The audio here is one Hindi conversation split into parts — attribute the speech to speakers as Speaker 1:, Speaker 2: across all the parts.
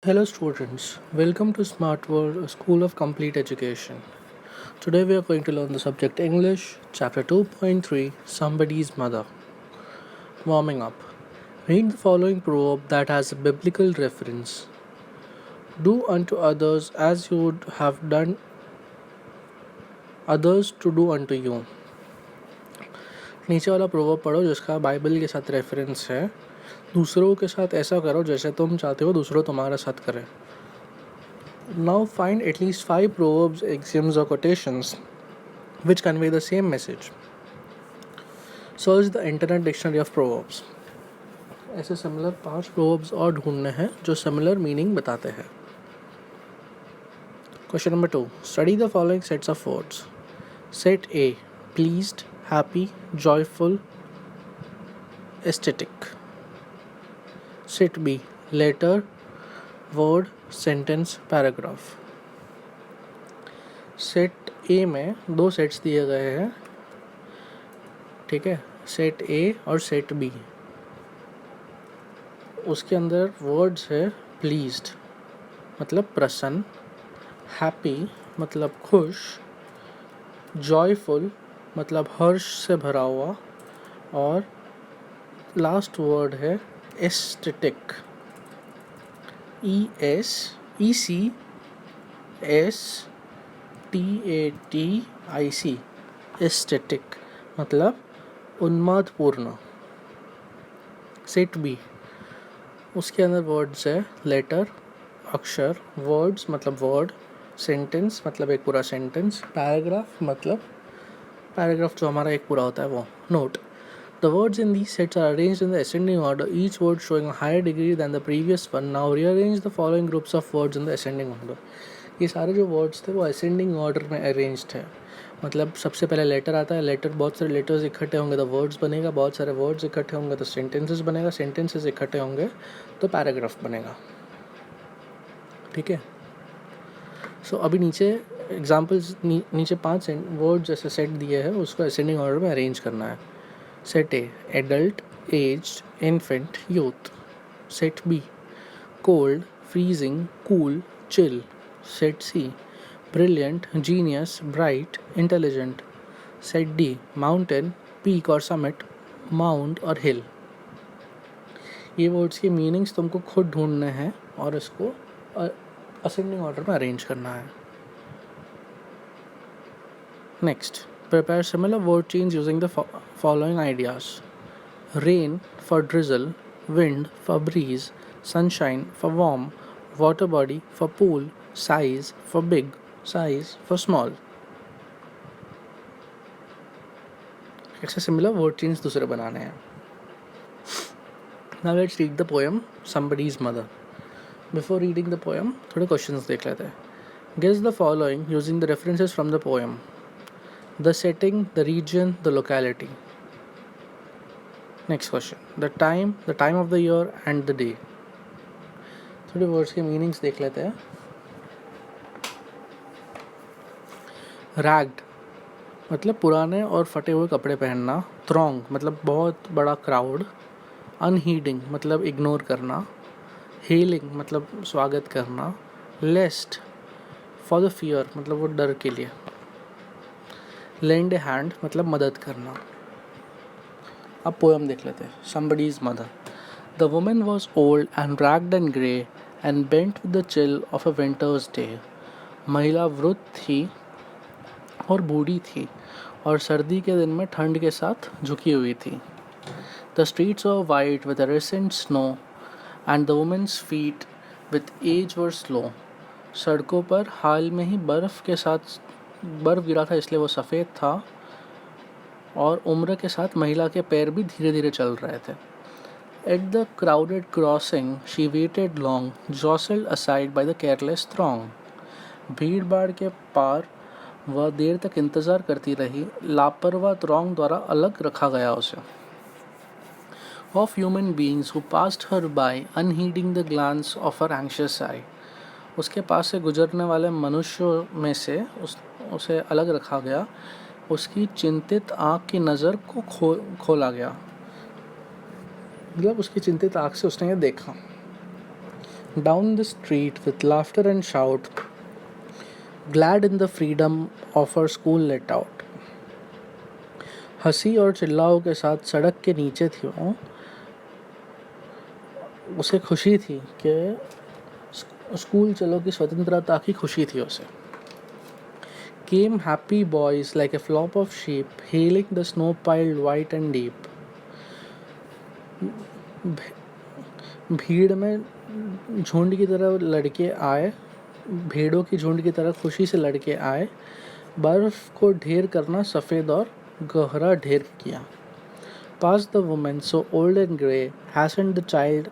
Speaker 1: Hello, students. Welcome to Smart World, a school of complete education. Today, we are going to learn the subject English, Chapter 2.3 Somebody's Mother. Warming up. Read the following proverb that has a biblical reference. Do unto others as you would have done others to do unto you. नीचे वाला प्रोवर्ब पढ़ो जिसका बाइबल के साथ रेफरेंस है. दूसरों के साथ ऐसा करो जैसे तुम चाहते हो दूसरों तुम्हारे साथ करें. Now find at least 5 proverbs, axioms or quotations which convey the same message. Search the internet dictionary of proverbs. ऐसे सिमिलर 5 proverbs और ढूंढने हैं जो सिमिलर मीनिंग बताते हैं. Question number 2. Study the following sets of words. Set A. Pleased, happy, joyful, aesthetic. Set B. Letter, word, sentence, paragraph. Set ए में 2 सेट्स दिए गए हैं. ठीक है, सेट ए और सेट बी. उसके अंदर वर्ड्स है प्लीज्ड मतलब प्रसन्न, हैप्पी मतलब खुश, जॉयफुल मतलब हर्ष से भरा हुआ, और लास्ट वर्ड है एस्थेटिक, ESTATIC, एस्थेटिक मतलब उन्मादपूर्ण. सेट बी, उसके अंदर वर्ड्स है लेटर अक्षर, वर्ड्स मतलब वर्ड, सेंटेंस मतलब एक पूरा सेंटेंस, पैराग्राफ मतलब पैराग्राफ जो हमारा एक पूरा होता है वो, note. The words in these sets are arranged in the ascending order, each word showing a higher degree than the previous one. Now rearrange the following groups of words in the ascending order. ये सारे जो वर्ड्स थे वो असेंडिंग ऑर्डर में अरेंज्ड है. मतलब सबसे पहले लेटर आता है, लेटर बहुत सारे लेटर्स इकट्ठे होंगे तो वर्ड्स बनेगा, बहुत सारे वर्ड्स इकट्ठे होंगे तो सेंटेंसेस बनेगा, सेंटेंसेस इकट्ठे होंगे तो पैराग्राफ बनेगा. ठीक है. सो अभी नीचे एग्जाम्पल्स नीचे 5 वर्ड जैसे सेट दिए हैं उसको असेंडिंग ऑर्डर में अरेंज करना है. Set A adult, aged, infant, youth. Set B cold, freezing, cool, chill. Set C brilliant, genius, bright, intelligent. Set D mountain, peak और समिट, माउंट और हिल. ये वर्ड्स की मीनिंग्स तुमको खुद ढूंढने हैं और इसको असेंडिंग ऑर्डर में अरेंज करना है. Next, prepare similar word chains using the following ideas. Rain for drizzle, wind for breeze, sunshine for warm, water body for pool, size for big, size for small. ऐसे similar word chains दूसरे बनाने हैं. Now let's read the poem Somebody's Mother. Before reading the poem, थोड़े questions देख लेते हैं. Guess the following using the references from the poem. The setting, the region, the locality. Next question. The time of the year and the day. थोड़े वर्ड्स के मीनिंग्स देख लेते हैं. रैग्ड मतलब पुराने और फटे हुए कपड़े पहनना. थ्रॉन्ग मतलब बहुत बड़ा क्राउड. अनहीडिंग मतलब इग्नोर करना. हेलिंग मतलब स्वागत करना. लेस्ट फॉर द फियर मतलब वो डर के लिए. लेंड ए हैंड मतलब मदद करना. अब पोएम देख लेते हैं. Somebody's mother. The woman was old and ragged and grey and bent with the chill of a winter's day. महिला वृद्ध थी और बूढ़ी थी और सर्दी के दिन में ठंड के साथ झुकी हुई थी. The streets were white with a recent snow and the woman's feet with age were slow. सड़कों पर हाल में ही बर्फ़ गिरा था इसलिए वो सफ़ेद था और उम्र के साथ महिला के पैर भी धीरे धीरे चल रहे थे. At the crowded crossing she waited long, jostled aside by the careless throng. भीड़ भाड़ के पार वह देर तक इंतज़ार करती रही, लापरवाह throng द्वारा अलग रखा गया उसे. Of human beings who passed her by, unheeding the glance of her anxious eye. उसके पास से गुजरने वाले मनुष्यों में से उसे अलग रखा गया, उसकी चिंतित आँख की नज़र को खोला गया. मतलब उसकी चिंतित आँख से उसने ये देखा. Down the street with laughter and shout, glad in the freedom of her school let out. हंसी और चिल्लाओं के साथ सड़क के नीचे थी वो, उसे खुशी थी कि स्कूल चलो की स्वतंत्रता की खुशी थी उसे. Came happy boys like a flock of sheep, hailing the snow piled white and deep. भीड़ में झुंड की तरह लड़के आए, भेड़ों की झुंड की तरह खुशी से लड़के आए, बर्फ को ढेर करना सफ़ेद और गहरा ढेर किया. Past the woman so old and grey, hastened the child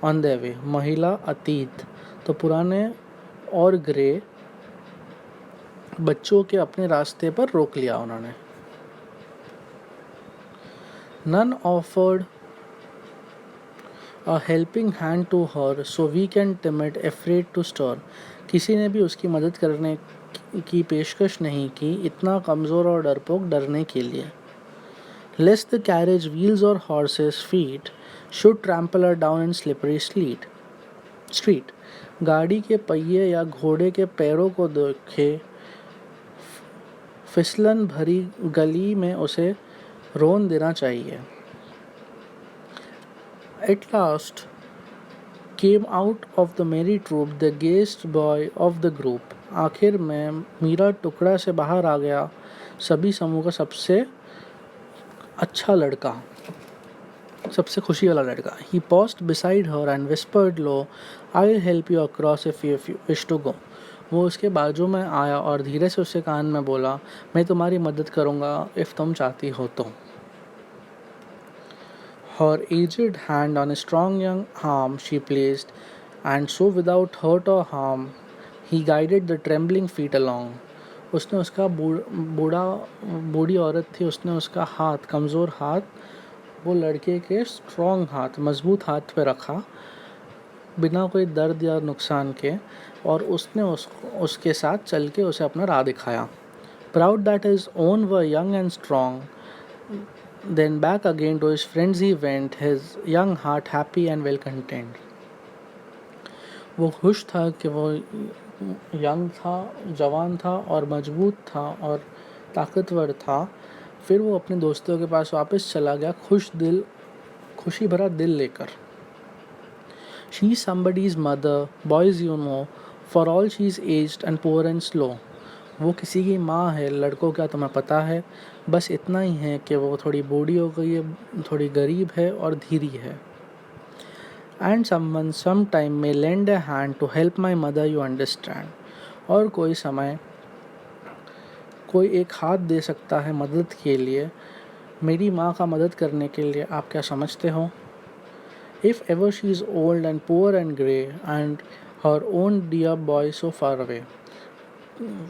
Speaker 1: on their way. महिला अतीत तो पुराने और ग्रे बच्चों के अपने रास्ते पर रोक लिया उन्होंने. None offered a helping hand to her, so weak and timid, afraid to stir. किसी ने भी उसकी मदद करने की पेशकश नहीं की, इतना कमज़ोर और डरपोक डरने के लिए. Lest the carriage wheels or horses' feet should trample her down in slippery street. गाड़ी के पहिए या घोड़े के पैरों को देखे फिसलन भरी गली में उसे रोन देना चाहिए. At last came out of the merry troop the gayest boy of the group. आखिर में मीरा टुकड़ा से बाहर आ गया, सभी समूह का सबसे अच्छा लड़का, सबसे खुशी वाला लड़का. He paused beside her and whispered low, I'll help you across if you wish to go. वो उसके बाजू में आया और धीरे से उसके कान में बोला, मैं तुम्हारी मदद करूँगा इफ़ तुम चाहती हो तो. Her aged hand on a strong young arm she placed, and so without hurt or harm he guided the trembling feet along. उसने उसका बूढ़ी औरत थी, उसने उसका हाथ, कमज़ोर हाथ, वो लड़के के स्ट्रॉन्ग हाथ, मजबूत हाथ पे रखा बिना कोई दर्द या नुकसान के, और उसने उसके साथ चल के उसे अपना राह दिखाया. Proud that his own were young and strong, then back again to his friends he went, his young heart happy and well content. वो खुश था कि वो यंग था, जवान था और मजबूत था और ताकतवर था. फिर वो अपने दोस्तों के पास वापस चला गया, खुशी भरा दिल लेकर. She's somebody's mother, boys you know, for all she's aged and poor and slow. वो किसी की माँ है, लड़कों क्या तुम्हें पता है, बस इतना ही है कि वो थोड़ी बूढ़ी हो गई है, थोड़ी गरीब है और धीरी है. And someone sometime may lend a hand to help my mother, you understand. और कोई समय कोई एक हाथ दे सकता है मदद के लिए, मेरी माँ का मदद करने के लिए, आप क्या समझते हो. If ever she is old and poor and grey and her own dear boy so far away.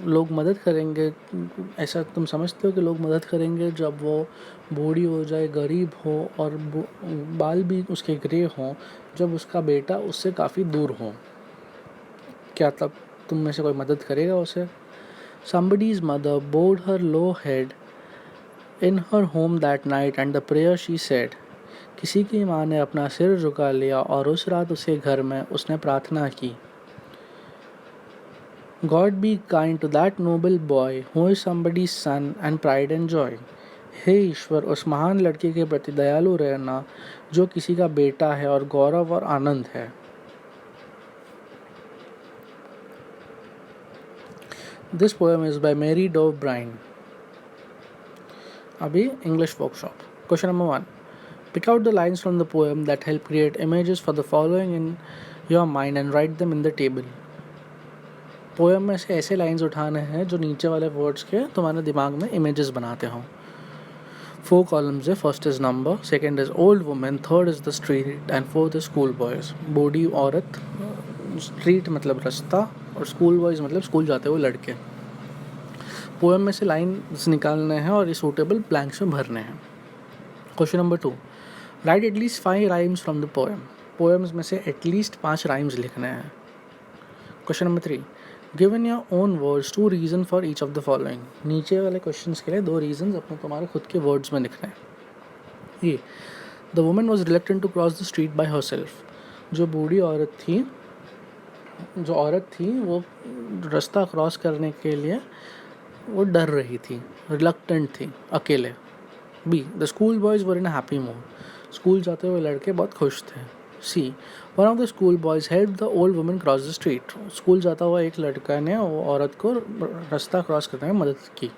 Speaker 1: लोग मदद करेंगे, ऐसा तुम समझते हो कि लोग मदद करेंगे जब वो बूढ़ी हो जाए, गरीब हो और बाल भी उसके ग्रे हों, जब उसका बेटा उससे काफ़ी दूर हो, क्या तब तुम में से कोई मदद करेगा उसे. Somebody's mother bowed her low head in her home that night and the prayer she said. किसी की माँ ने अपना सिर झुका लिया और उस रात उसके घर में उसने प्रार्थना की. God be kind to that noble boy who is somebody's son and pride and joy. हे ईश्वर, उस महान लड़के के प्रति दयालु रहना जो किसी का बेटा है और गौरव और आनंद है. This poem is by Mary Dove Bryan. अभी English workshop. Question number 1. Pick out the lines from the poem that help create images for the following in your mind and write them in the table. Poem में से ऐसे लाइंस उठाने हैं जो नीचे वाले वर्ड्स के तुम्हारे दिमाग में इमेजेस बनाते हों. 4 कॉलम्स है. First is number, second is old women, third is the street and fourth is school boys. बूढ़ी औरत, स्ट्रीट मतलब रास्ता, और स्कूल बॉयज़ मतलब स्कूल जाते हुए लड़के. पोएम में से लाइंस निकालने हैं और ये सूटेबल ब्लैंक्स में भरने हैं. Question number 2. Right at least 5 rhymes from the poem. Poems में से एटलीस्ट 5 राइम्स लिखने हैं. Question number 3. Give in your own words 2 reason for each of the following. नीचे वाले क्वेश्चंस के लिए 2 रीजंस अपने तुम्हारे खुद के वर्ड्स में लिखने हैं. The woman was reluctant to cross the street by herself. जो बूढ़ी औरत थी जो औरत थी वो रास्ता क्रॉस करने के लिए वो डर रही थी, रिलक्टेंट थी, अकेले। B, the school boys were in happy mood, school जाते हुए लड़के बहुत खुश थे। C, one of the school boys help the old woman cross the street, school जाता हुआ एक लड़का ने वो औरत को रास्ता क्रॉस करने में मदद की।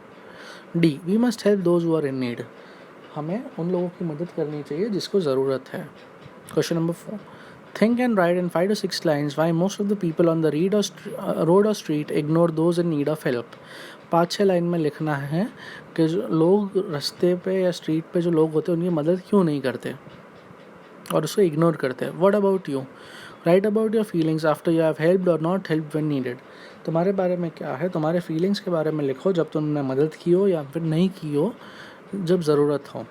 Speaker 1: D, we must help those who are in need, हमें उन लोगों की मदद करनी चाहिए जिसको ज़रूरत है। Question number 4, think and write in 5 to 6 lines why most of the people on the road or street ignore those in need of help. 5-6 line में लिखना है कि जो लोग रास्ते पे या स्ट्रीट पे जो लोग होते हैं उनकी मदद क्यों नहीं करते और उसको इग्नोर करते हैं। What about you, right about your feelings after you have helped और नॉट हेल्प व्हेन नीडेड, तुम्हारे बारे में क्या है, तुम्हारे फीलिंग्स के बारे में लिखो जब तुमने मदद की हो या फिर नहीं की हो जब ज़रूरत हो।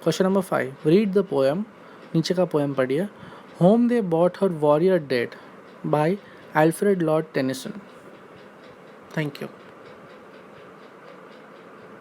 Speaker 1: Question number 5, read the poem, नीचे का पोएम पढ़िए। Whom they bought her warrior dead by Alfred Lord Tennyson. Thank you.